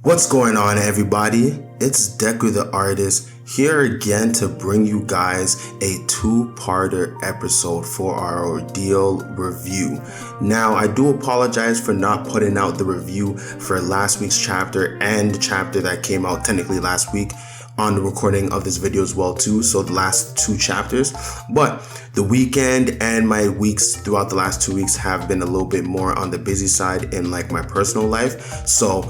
What's going on, everybody? It's Deku the Artist here again to bring you guys a two-parter episode for our Ordeal review. Now, I do apologize for not putting out the review for last week's chapter and the chapter that came out technically last week on the recording of this video as well too, so the last two chapters. But the weekend and my weeks throughout the last 2 weeks have been a little bit more on the busy side in like my personal life, so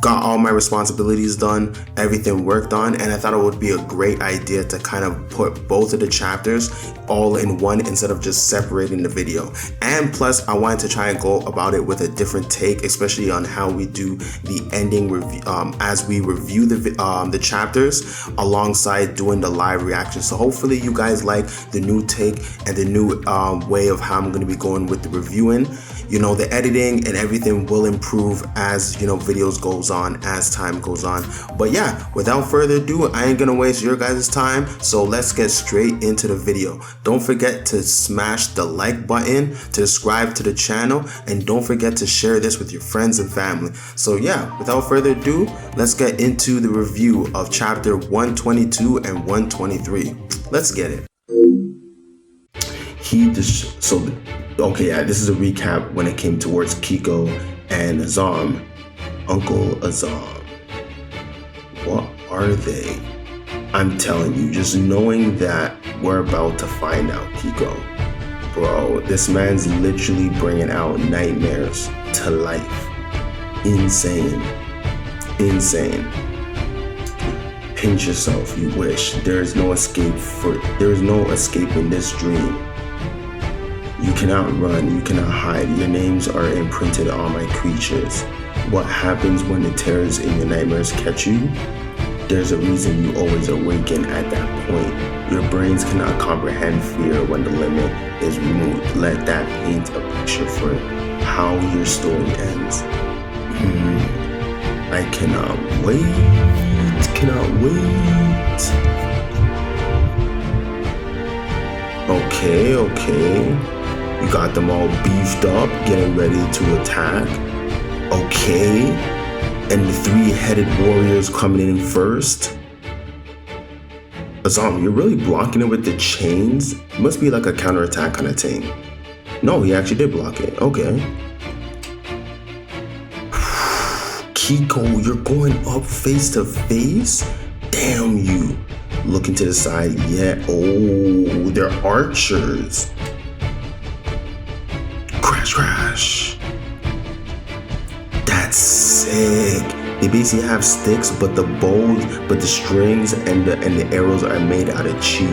got all my responsibilities done, everything worked on, and I thought it would be a great idea to kind of put both of the chapters all in one instead of just separating the video. And plus, I wanted to try and go about it with a different take, especially on how we do the ending review as we review the chapters alongside doing the live reaction. So hopefully you guys like the new take and the new way of how I'm going to be going with the reviewing. You know, the editing and everything will improve as, you know, videos goes on, as time goes on. But yeah, without further ado, I ain't gonna waste your guys' time, so let's get straight into the video. Don't forget to smash the like button, to subscribe to the channel, and don't forget to share this with your friends and family. So yeah, without further ado, let's get into the review of chapter 122 and 123. Let's get it. Okay, yeah, this is a recap when it came towards Kiko and Azam. Uncle Azam. What are they? I'm telling you, just knowing that we're about to find out, Kiko. Bro, this man's literally bringing out nightmares to life. Insane. Insane. Pinch yourself, you wish. There is no escape in this dream. You cannot run, you cannot hide. Your names are imprinted on my creatures. What happens when the terrors in your nightmares catch you? There's a reason you always awaken at that point. Your brains cannot comprehend fear when the limit is removed. Let that paint a picture for how your story ends. I cannot wait. Cannot wait. Okay. You got them all beefed up, getting ready to attack. Okay. And the three-headed warriors coming in first. Azam, you're really blocking it with the chains? It must be like a counterattack kind of thing. No, he actually did block it. Okay. Kiko, you're going up face to face? Damn you. Looking to the side. Yeah. Oh, they're archers. Crash. That's sick. They basically have sticks, but the bows, but the strings and the arrows are made out of chi.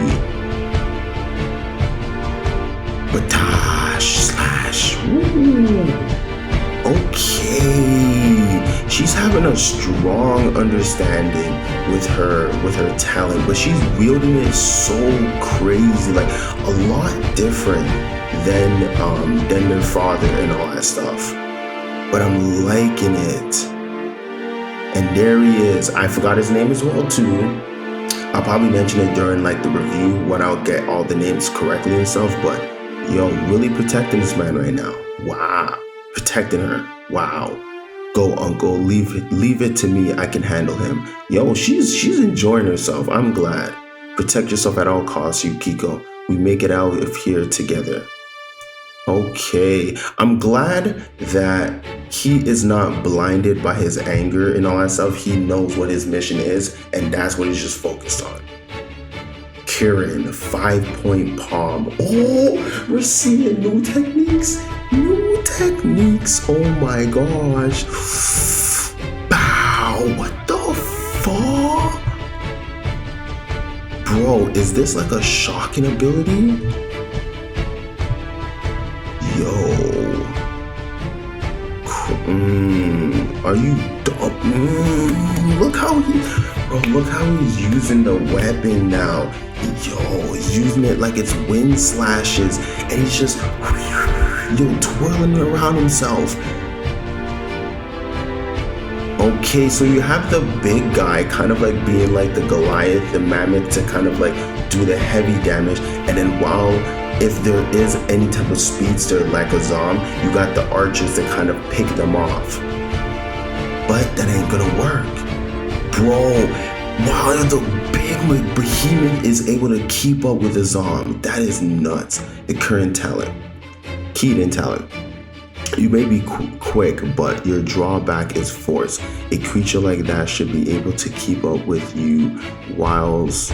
Batash slash. Ooh. Okay. She's having a strong understanding with her talent, but she's wielding it so crazy, like a lot different than their father and all that stuff. But I'm liking it. And there he is. I forgot his name as well too. I'll probably mention it during like the review when I'll get all the names correctly and stuff. But yo, really protecting this man right now. Wow. Protecting her. Wow. Go, uncle. Leave it to me. I can handle him. Yo, she's enjoying herself. I'm glad. Protect yourself at all costs, you Kiko. We make it out of here together. Okay, I'm glad that he is not blinded by his anger and all that stuff. He knows what his mission is, and that's what he's just focused on. Kirin, 5-point palm. Oh, we're seeing new techniques. New techniques. Oh my gosh. Bow. What the fuck? Bro, is this like a shocking ability? Yo, are you dumb? Look how he's using the weapon now. Yo, he's using it like it's wind slashes, and he's just twirling around himself. Okay, so you have the big guy kind of like being like the Goliath, the mammoth, to kind of like do the heavy damage, and then while if there is any type of speedster like Azam, you got the archers to kind of pick them off. but that ain't gonna work. Bro, wow, the big behemoth is able to keep up with Azam. That is nuts. The current talent. Keaton talent. You may be quick, but your drawback is force. A creature like that should be able to keep up with you whilst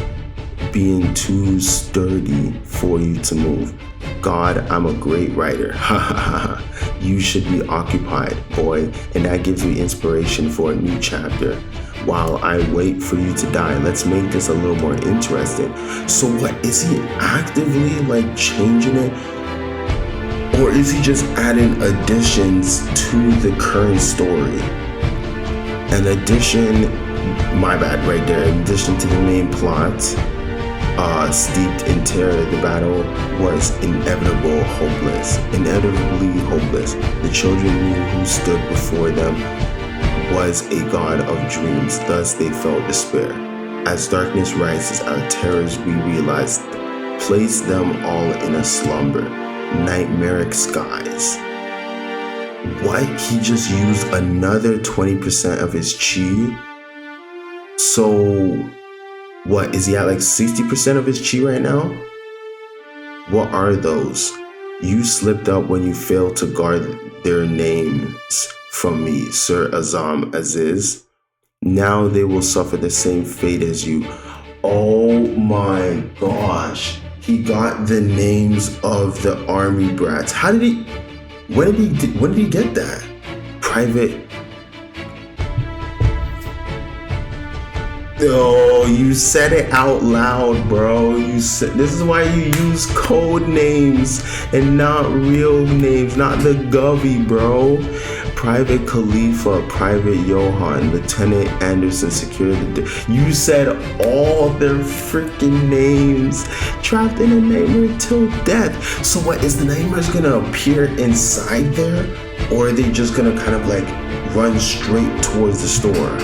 being too sturdy for you to move. God, I'm a great writer. Ha ha ha. You should be occupied, boy, and that gives me inspiration for a new chapter. While I wait for you to die, let's make this a little more interesting. So what, is he actively like changing it? Or is he just adding additions to the current story? An addition, my bad right there, in addition to the main plot, steeped in terror, the battle was inevitably hopeless. The children knew who stood before them was a god of dreams, thus they felt despair. As darkness rises, our terrors, we realized, place them all in a slumber, nightmaric skies. What? He just used another 20% of his chi? So, what, is he at like 60% of his chi right now? What are those? You slipped up when you failed to guard their names from me, Sir Azam Aziz. Now they will suffer the same fate as you. Oh my gosh. He got the names of the army brats. How did he, when did he get that? Private. Oh, you said it out loud, bro. This is why you use code names and not real names, not the Govy, bro. Private Khalifa, Private Johan, Lieutenant Anderson, Security. You said all their freaking names. Trapped in a nightmare till death. So what, is the nightmares gonna appear inside there? Or are they just gonna kind of like run straight towards the store?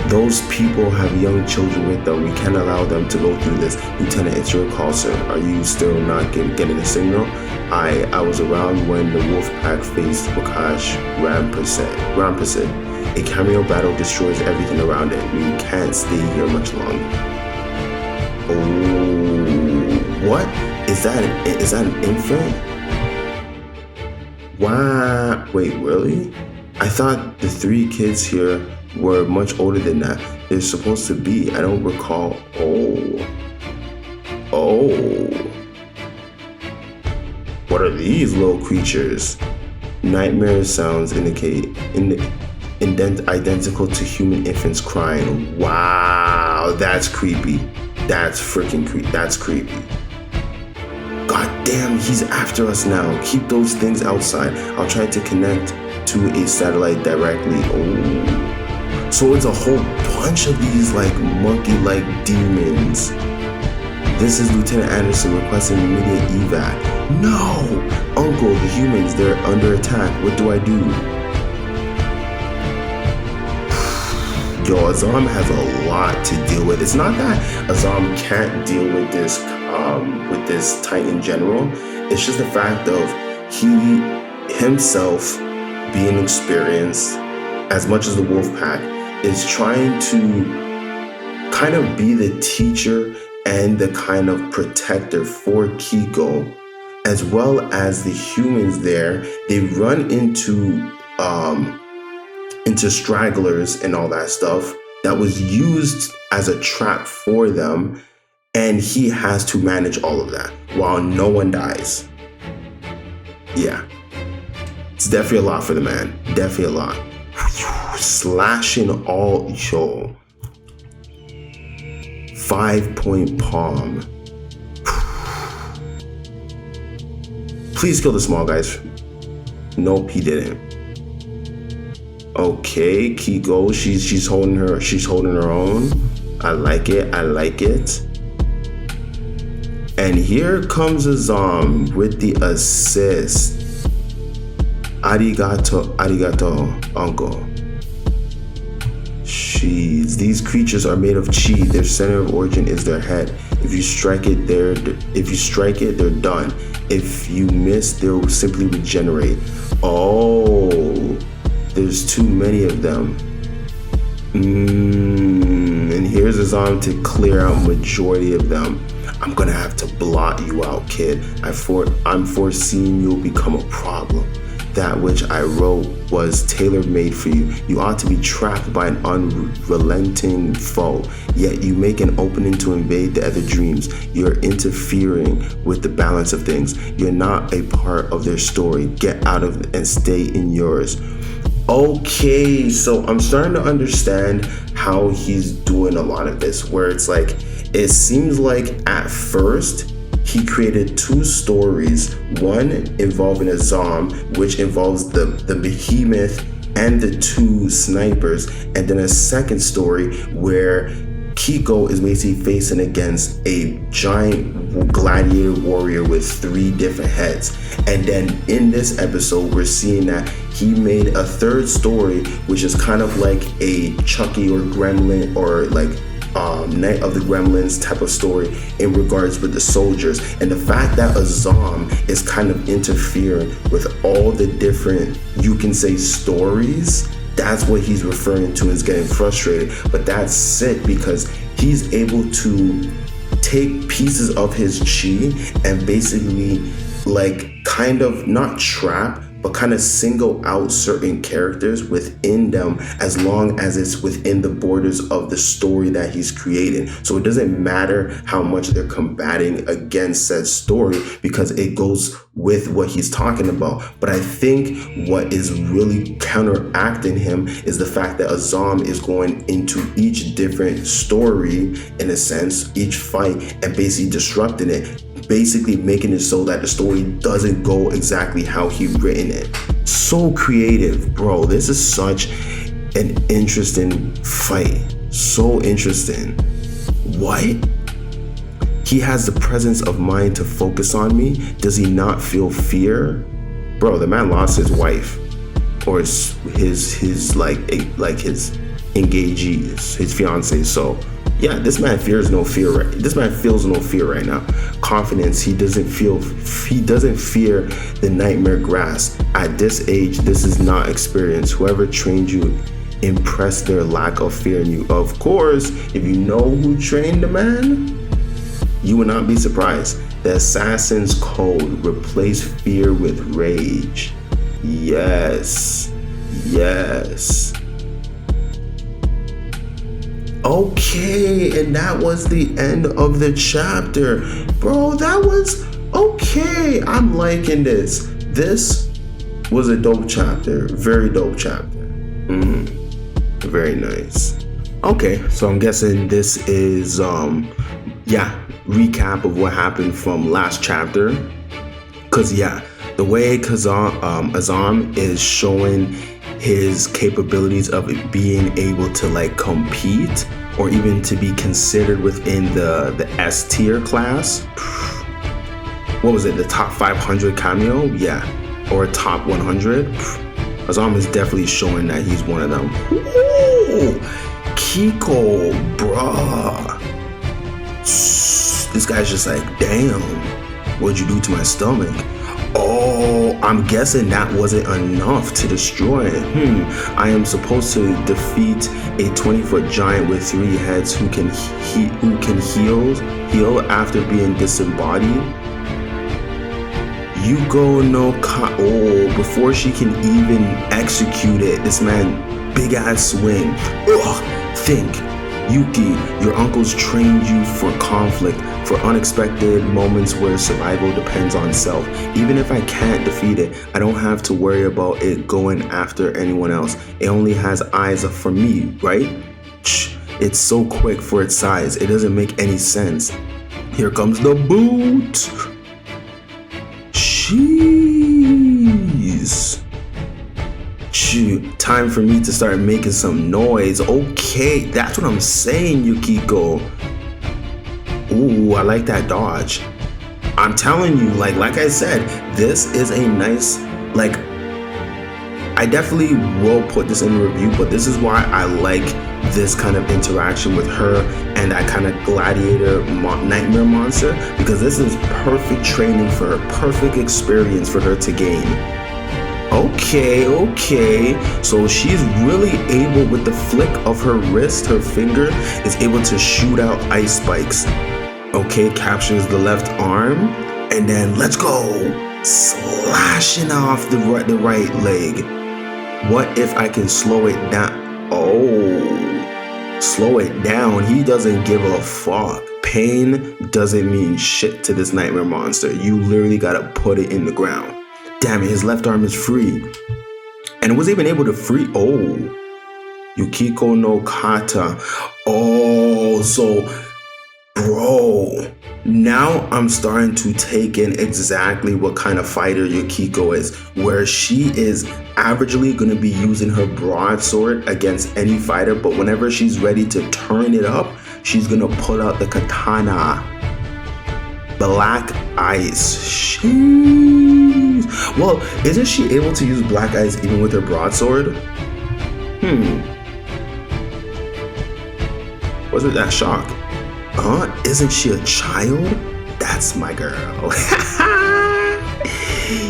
Those people have young children with them. We can't allow them to go through this. Lieutenant, it's your call, sir. Are you still not getting the signal? I was around when the wolf pack faced Wakash Rampersid. A cameo battle destroys everything around it. We can't stay here much longer. Oh, what? Is that an infant? Wow. Wait, really? I thought the 3 kids here were much older than that. They're supposed to be. I don't recall. Oh. What are these little creatures? Nightmare sounds indicate identical to human infants crying. Wow, that's creepy. That's freaking creepy. That's creepy. God damn, he's after us now. Keep those things outside. I'll try to connect to a satellite directly. Oh. So it's a whole bunch of these like monkey-like demons. This is Lieutenant Anderson requesting immediate evac. No! Uncle, the humans, they're under attack. What do I do? Yo, Azam has a lot to deal with. It's not that Azam can't deal with this Titan general. It's just the fact of he himself being experienced as much as the wolf pack is trying to kind of be the teacher and the kind of protector for Kiko, as well as the humans there. They run into stragglers and all that stuff that was used as a trap for them, and he has to manage all of that while no one dies. Yeah, it's definitely a lot for the man. Definitely a lot. Slashing all, yo. 5-point palm. Please kill the small guys. Nope, he didn't. Okay, Kiko, she's holding her own. I like it. And here comes Azam with the assist. Arigato, uncle. Jeez, these creatures are made of chi. Their center of origin is their head. If you strike it, they're done. If you miss, they'll simply regenerate. Oh, there's too many of them. And here's Azam to clear out majority of them. I'm gonna have to blot you out, kid. I'm foreseeing you'll become a problem. That which I wrote was tailor-made for you. You ought to be trapped by an unrelenting foe, yet you make an opening to invade the other dreams. You're interfering with the balance of things. You're not a part of their story. Get out of it and stay in yours. Okay, so I'm starting to understand how he's doing a lot of this, where it's like, it seems like at first, he created two stories, one involving Azam, which involves the behemoth and the two snipers, and then a second story where Kiko is basically facing against a giant gladiator warrior with 3 different heads. And then in this episode, we're seeing that he made a third story, which is kind of like a Chucky or Gremlin or like Night of the Gremlins type of story in regards with the soldiers. And the fact that Azam is kind of interfering with all the different, you can say, stories, that's what he's referring to as getting frustrated. But that's sick because he's able to take pieces of his chi and basically like kind of not trap, but kind of single out certain characters within them as long as it's within the borders of the story that he's creating. So it doesn't matter how much they're combating against said story because it goes with what he's talking about. But I think what is really counteracting him is the fact that Azam is going into each different story, in a sense, each fight, and basically disrupting it, basically making it so that the story doesn't go exactly how he written it. So creative, bro. This is such an interesting fight. So interesting. What? He has the presence of mind to focus on me. Does he not feel fear? Bro, the man lost his wife, or his engagees, his fiance. So yeah, this man feels no fear right now. Confidence, he doesn't fear the nightmare grass. At this age, this is not experience. Whoever trained you impressed their lack of fear in you. Of course, if you know who trained the man, you will not be surprised. The assassin's code: replace fear with rage. Yes. Okay, and that was the end of the chapter. Bro, that was okay. I'm liking this. This was a dope chapter. Very dope chapter. Very nice. Okay, so I'm guessing this is recap of what happened from last chapter. Cause the way Azam is showing his capabilities of being able to like compete or even to be considered within the S tier class. What was it? The top 500 cameo? Yeah. Or top 100? Azam is definitely showing that he's one of them. Ooh, Kiko, bruh. This guy's just like, damn, what'd you do to my stomach? Oh, I'm guessing that wasn't enough to destroy it. I am supposed to defeat a 20-foot giant with 3 heads who can heal after being disembodied. Before she can even execute it, this man, big ass swing. Think. Yuki, your uncles trained you for conflict, for unexpected moments where survival depends on self. Even if I can't defeat it, I don't have to worry about it going after anyone else. It only has eyes for me, right? It's so quick for its size. It doesn't make any sense. Here comes the boot. Jeez. Shoot, time for me to start making some noise. Okay, that's what I'm saying, Yukiko. Ooh, I like that dodge. I'm telling you, like I said, this is a nice, I definitely will put this in review, but this is why I like this kind of interaction with her and that kind of gladiator nightmare monster, because this is perfect training for her, perfect experience for her to gain. Okay. So she's really able, with the flick of her wrist, her finger is able to shoot out ice spikes. Okay, captures the left arm, and then let's go, slashing off the right leg. What if I can slow it down? Oh, slow it down. He doesn't give a fuck. Pain doesn't mean shit to this nightmare monster. You literally gotta put it in the ground. Damn it, his left arm is free. And it was even able to free, Yukiko no Kata. Oh, so, bro, now I'm starting to take in exactly what kind of fighter Yukiko is, where she is averagely going to be using her broadsword against any fighter, but whenever she's ready to turn it up, she's going to pull out the katana. Black ice. Sheesh. Well, isn't she able to use black ice even with her broadsword? Wasn't that shock? Isn't she a child? That's my girl.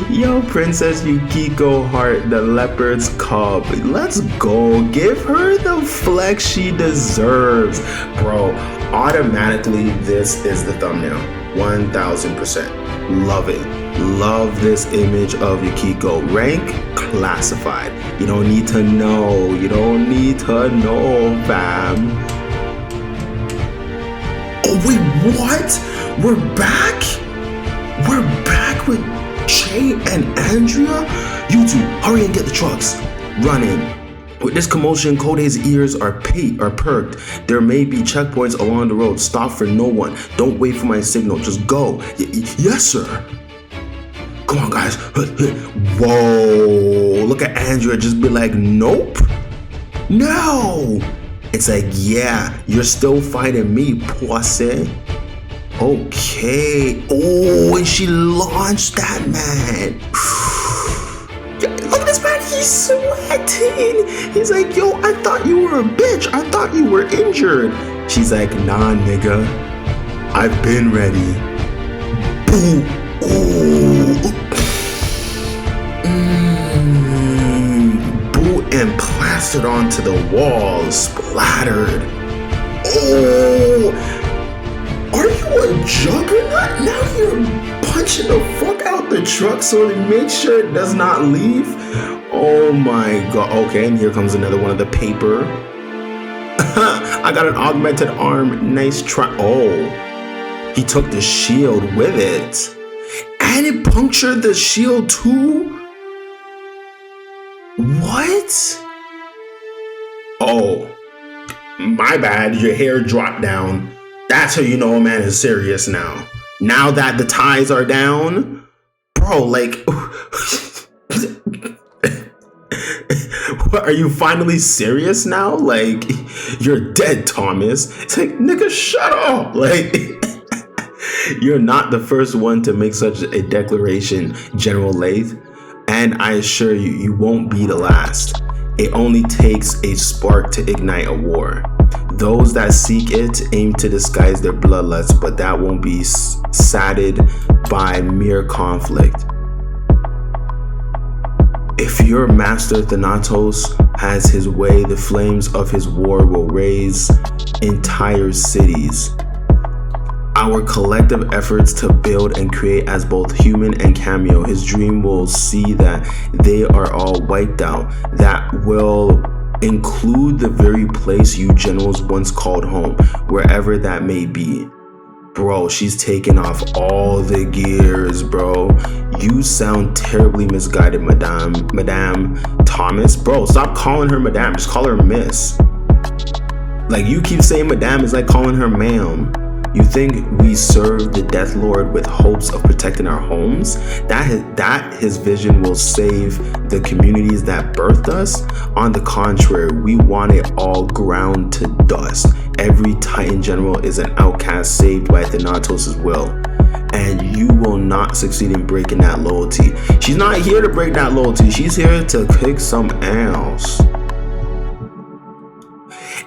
Yo, Princess Yukiko Heart, the leopard's cub. Let's go. Give her the flex she deserves. Bro, automatically this is the thumbnail. 1000%. Love it. Love this image of Yukiko. Rank classified. You don't need to know. You don't need to know, fam. Oh wait, what? We're back? We're back with Che and Andrea? You two, hurry and get the trucks. Running. With this commotion, Kodei's ears are perked. There may be checkpoints along the road. Stop for no one. Don't wait for my signal. Just go. Yes, sir. Come on, guys. Whoa. Look at Andrea just be like, nope. No. It's like, yeah, you're still fighting me, Poisse. Okay. Oh, and she launched that man. Look at this man, he's sweating. He's like, yo, I thought you were a bitch. I thought you were injured. She's like, nah, nigga. I've been ready. Boom. Ooh. Boot and plastered onto the wall, splattered. Oh, are you a juggernaut? Now you're punching the fuck out the truck so to make sure it does not leave. Oh my god. Okay, and here comes another one of the paper. I got an augmented arm. Nice try. Oh, he took the shield with it. And it punctured the shield too? What? Oh, my bad. Your hair dropped down. That's how you know a man is serious now. Now that the ties are down, bro, like, what, are you finally serious now? Like, you're dead, Thomas. It's like, nigga, shut up. Like, you're not the first one to make such a declaration, General Lathe. And I assure you, you won't be the last. It only takes a spark to ignite a war. Those that seek it aim to disguise their bloodlust, but that won't be sated by mere conflict. If your master Thanatos has his way, the flames of his war will raise entire cities. Our collective efforts to build and create as both human and cameo, his dream will see that they are all wiped out. That will include the very place you generals once called home, wherever that may be. Bro, she's taking off all the gears, bro. You sound terribly misguided, Madame Thomas. Bro, stop calling her Madame, just call her Miss. Like, you keep saying Madame is like calling her ma'am. You think we serve the Death Lord with hopes of protecting our homes? That his vision will save the communities that birthed us? On the contrary, we want it all ground to dust. Every Titan General is an outcast saved by Thanatos' will. And you will not succeed in breaking that loyalty. She's not here to break that loyalty. She's here to kick some ass.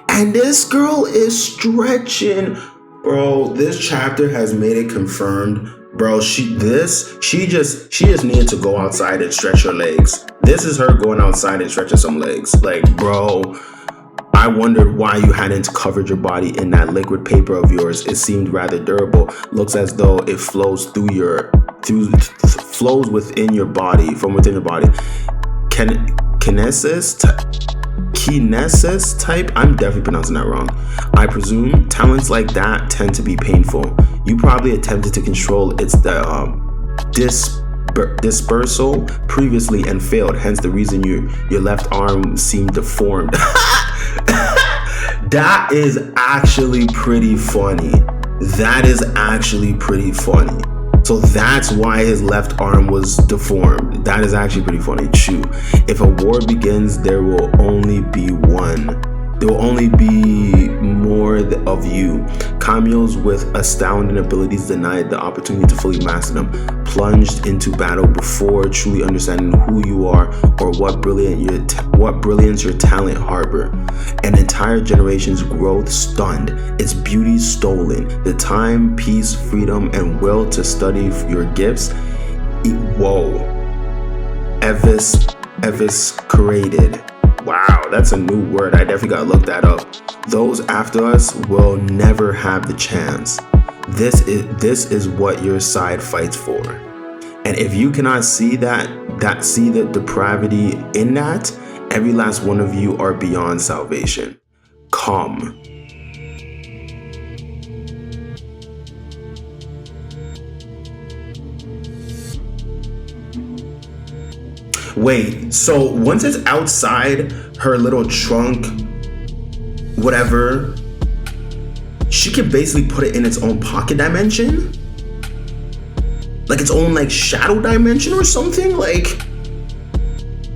And this girl is stretching. Bro, this chapter has made it confirmed. Bro, she just needed to go outside and stretch her legs. This is her going outside and stretching some legs. Like, bro, I wondered why you hadn't covered your body in that liquid paper of yours. It seemed rather durable. Looks as though it flows flows within your body, from within your body. Kinesis type? I'm definitely pronouncing that wrong. I presume talents like that tend to be painful. You probably attempted to control its dispersal previously and failed, hence the reason your left arm seemed deformed. That is actually pretty funny. So that's why his left arm was deformed. That is actually pretty funny. True. If a war begins, there will only be one. There will only be more of you. Camels with astounding abilities denied the opportunity to fully master them, plunged into battle before truly understanding who you are or what brilliance your talent harbor. An entire generation's growth stunned, its beauty stolen, the time, peace, freedom, and will to study your gifts. Eviscerated. Wow, that's a new word. I definitely gotta look that up. Those after us will never have the chance. This is what your side fights for. And if you cannot see see the depravity in that, every last one of you are beyond salvation. Come. Wait, so once it's outside her little trunk, whatever, she can basically put it in its own pocket dimension? Like its own like shadow dimension or something? Like,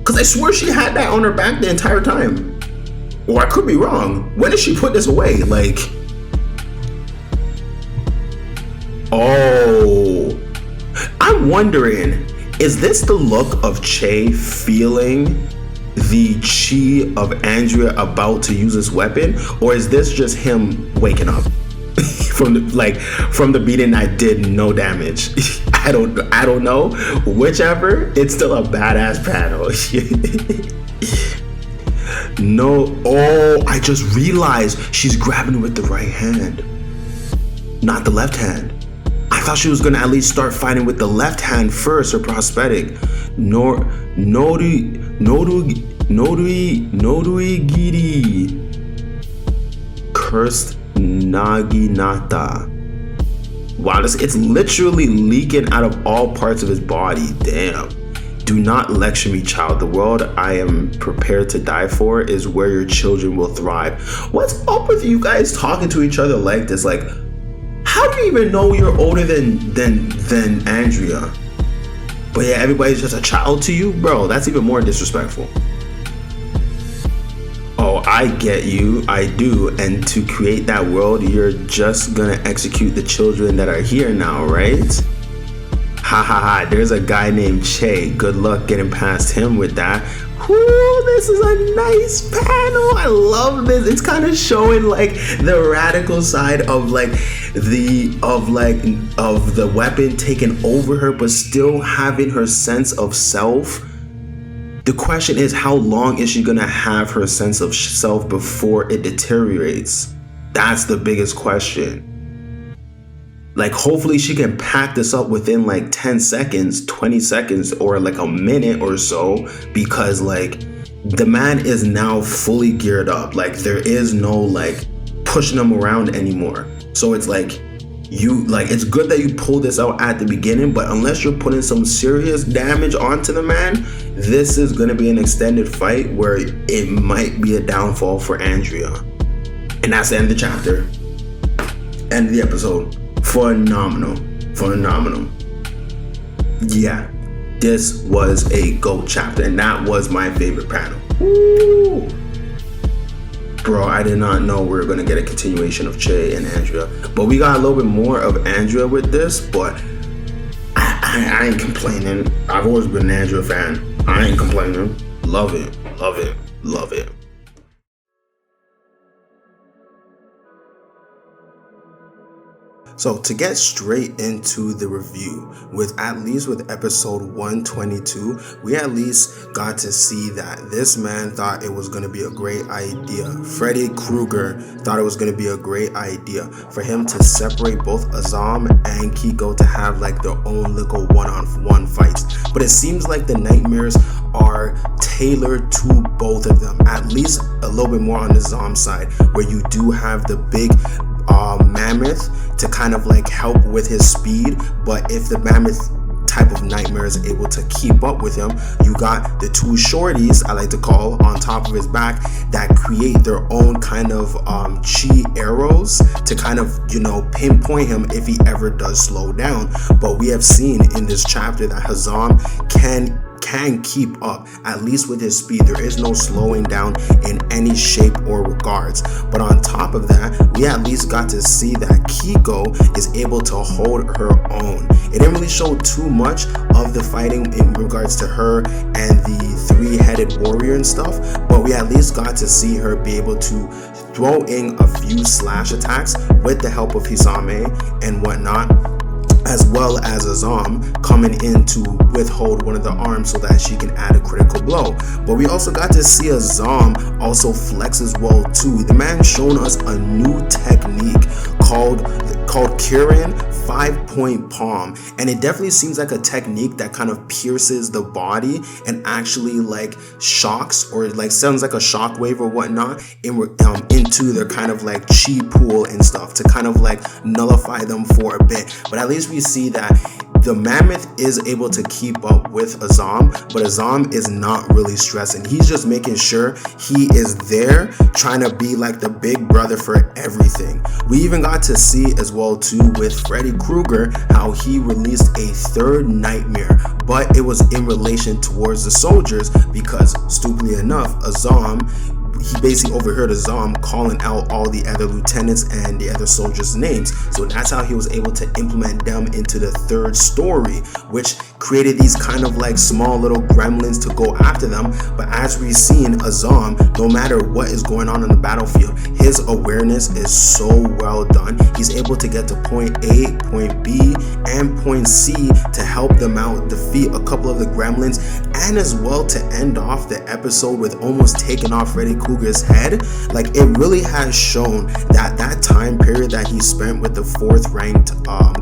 cause I swear she had that on her back the entire time. Or I could be wrong. When did she put this away? Like, oh, I'm wondering, is this the look of Che feeling the chi of Andrea about to use this weapon? Or is this just him waking up from the beating I did no damage? I don't know. Whichever, it's still a badass panel. No, oh, I just realized she's grabbing it with the right hand, not the left hand. I thought she was gonna at least start fighting with the left hand first, her prosthetic. Norui Giri. Cursed Naginata. Wow, it's literally leaking out of all parts of his body. Damn. Do not lecture me, child. The world I am prepared to die for is where your children will thrive. What's up with you guys talking to each other like this? Like, how do you even know you're older than Andrea? But yeah, everybody's just a child to you? Bro, that's even more disrespectful. Oh, I get you, I do. And to create that world, you're just gonna execute the children that are here now, right? Ha ha ha, there's a guy named Che. Good luck getting past him with that. Whoo, this is a nice panel. I love this. It's kind of showing like the radical side of the weapon taking over her, but still having her sense of self. The question is, how long is she gonna have her sense of self before it deteriorates? That's the biggest question. Like, hopefully she can pack this up within like 10 seconds, 20 seconds, or like a minute or so, because like the man is now fully geared up. Like, there is no like pushing him around anymore. So it's like, it's good that you pull this out at the beginning, but unless you're putting some serious damage onto the man, this is gonna be an extended fight where it might be a downfall for Andrea. And that's the end of the chapter. End of the episode. Phenomenal. Yeah, this was a GOAT chapter, and that was my favorite panel. Woo! Bro, I did not know we were gonna get a continuation of Che and Andrea, but we got a little bit more of Andrea with this. But I ain't complaining. I've always been an Andrea fan. I ain't complaining. Love it. So to get straight into the review, with episode 122, we at least got to see that this man thought it was going to be a great idea. Freddy Krueger thought it was going to be a great idea for him to separate both Azam and Kiko to have like their own little one-on-one fights. But it seems like the nightmares are tailored to both of them, at least a little bit more on the Azam side, where you do have the big mammoth to kind of like help with his speed. But if the mammoth type of nightmare is able to keep up with him, you got the two shorties, I like to call, on top of his back that create their own kind of chi arrows to kind of, pinpoint him if he ever does slow down. But we have seen in this chapter that Azam can keep up, at least with his speed. There is no slowing down in any shape or regards. But on top of that, we at least got to see that Kiko is able to hold her own. It didn't really show too much of the fighting in regards to her and the three-headed warrior and stuff, but we at least got to see her be able to throw in a few slash attacks with the help of Hisame and whatnot, as well as Azam coming in to withhold one of the arms so that she can add a critical blow. But we also got to see Azam also flex as well too. The man shown us a new technique called Kirin 5-point palm, and it definitely seems like a technique that kind of pierces the body and actually like shocks or like sounds like a shockwave or whatnot into their kind of like chi pool and stuff to kind of like nullify them for a bit. But at least we see that the mammoth is able to keep up with Azam, but Azam is not really stressing. He's just making sure he is there, trying to be like the big brother for everything. We even got to see as well too with Freddy Krueger how he released a third nightmare, but it was in relation towards the soldiers because, stupidly enough, he basically overheard Azam calling out all the other lieutenants and the other soldiers' names. So that's how he was able to implement them into the third story, which created these kind of like small little gremlins to go after them. But as we've seen, Azam, no matter what is going on the battlefield, his awareness is so well done. He's able to get to point A, point B, and point C to help them out, defeat a couple of the gremlins, and as well to end off the episode with almost taking off Freddy Krueger's head. Like, it really has shown that time period that he spent with the 4th ranked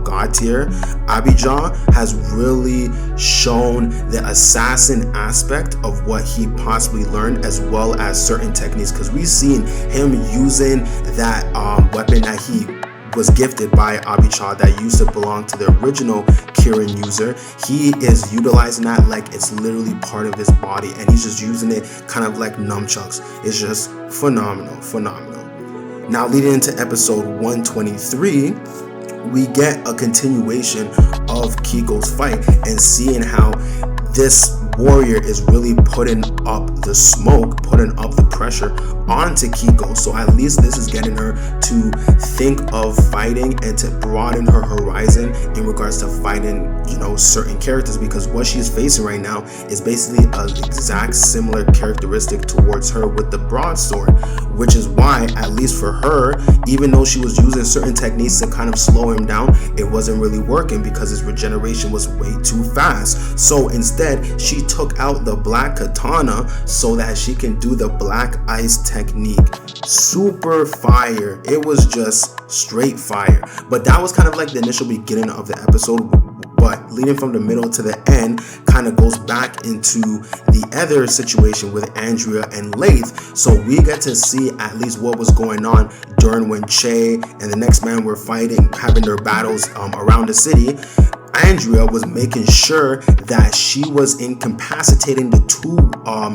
god tier Abijah has really shown the assassin aspect of what he possibly learned, as well as certain techniques, because we've seen him using that weapon that he was gifted by Abijah that used to belong to the original Kirin user. He is utilizing that like it's literally part of his body, and he's just using it kind of like nunchucks. It's just phenomenal. Now, leading into episode 123, we get a continuation of Kiko's fight and seeing how this warrior is really putting up the smoke, putting up the pressure onto Kiko. So at least this is getting her to think of fighting and to broaden her horizon in regards to fighting, certain characters, because what she's facing right now is basically an exact similar characteristic towards her with the broadsword, which is why, at least for her, even though she was using certain techniques to kind of slow him down, it wasn't really working because his regeneration was way too fast. So instead, she took out the black katana so that she can do the black ice technique. Super fire. It was just straight fire. But that was kind of like the initial beginning of the episode, but leading from the middle to the end kind of goes back into the other situation with Andrea and Laith. So we get to see at least what was going on during when Che and the next man were fighting, having their battles around the city. Andrea was making sure that she was incapacitating the two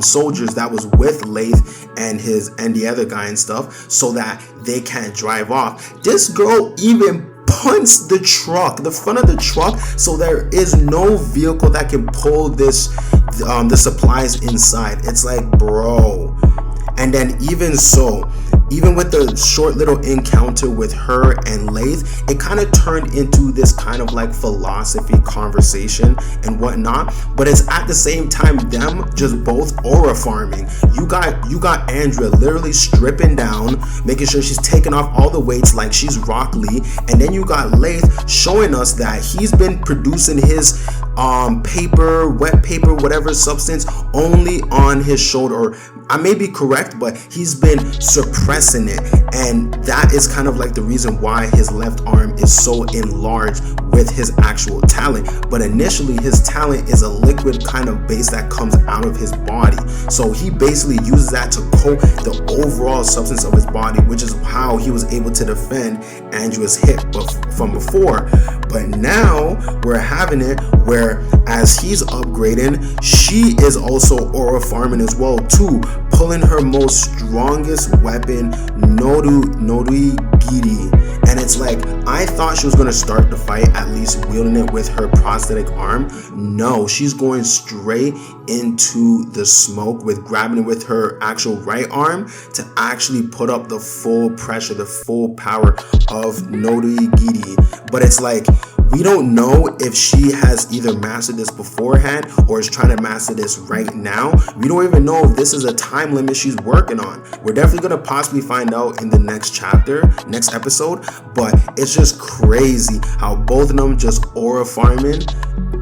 soldiers that was with Laith and the other guy and stuff, so that they can't drive off. This girl even punts the front of the truck, so there is no vehicle that can pull the supplies inside. It's like, bro. And then even so, even with the short little encounter with her and Lath, it kind of turned into this kind of like philosophy conversation and whatnot. But it's at the same time them just both aura farming. You got Andrea literally stripping down, making sure she's taking off all the weights like she's Rock Lee, and then you got Lath showing us that he's been producing his paper, wet paper, whatever substance, only on his shoulder. Or I may be correct, but he's been suppressing it, and that is kind of like the reason why his left arm is so enlarged with his actual talent. But initially his talent is a liquid kind of base that comes out of his body, so he basically uses that to coat the overall substance of his body, which is how he was able to defend Andrea's hit from before. But now we're having it where as he's upgrading, she is also aura farming as well too, pulling her most strongest weapon, Norui Giri. And it's like, I thought she was going to start the fight at least wielding it with her prosthetic arm. No, she's going straight into the smoke with grabbing it with her actual right arm to actually put up the full pressure, the full power of Norui Giri. But it's like, we don't know if she has either mastered this beforehand or is trying to master this right now. We don't even know if this is a time limit she's working on. We're definitely going to possibly find out in the next chapter, next episode. But it's just crazy how both of them just aura farming,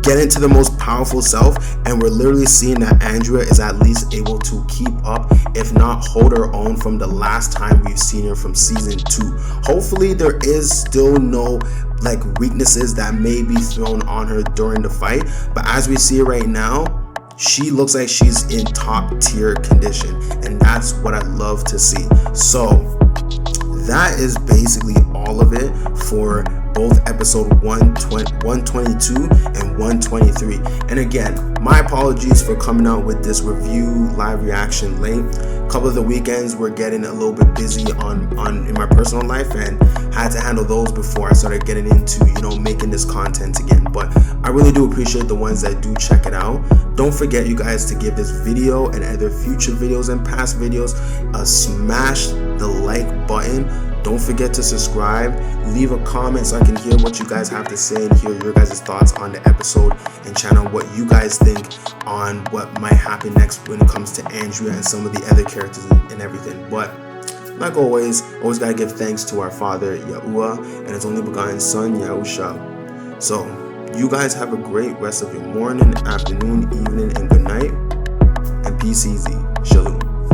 get into the most powerful self, and we're literally seeing that Andrea is at least able to keep up, if not hold her own, from the last time we've seen her from season 2. Hopefully there is still no like weaknesses that may be thrown on her during the fight, but as we see it right now, she looks like she's in top tier condition, and that's what I love to see. So that is basically all of it for both episode 122 and 123. And again, my apologies for coming out with this review live reaction late. A couple of the weekends were getting a little bit busy in my personal life, and had to handle those before I started getting into, making this content again. But I really do appreciate the ones that do check it out. Don't forget, you guys, to give this video and other future videos and past videos a smash the like button. Don't forget to subscribe, leave a comment so I can hear what you guys have to say and hear your guys' thoughts on the episode, and channel what you guys think on what might happen next when it comes to Andrea and some of the other characters and everything. But like always gotta give thanks to our Father Yahuwah and His only begotten Son Yahusha. So you guys have a great rest of your morning, afternoon, evening, and good night, and peace easy. Shalom.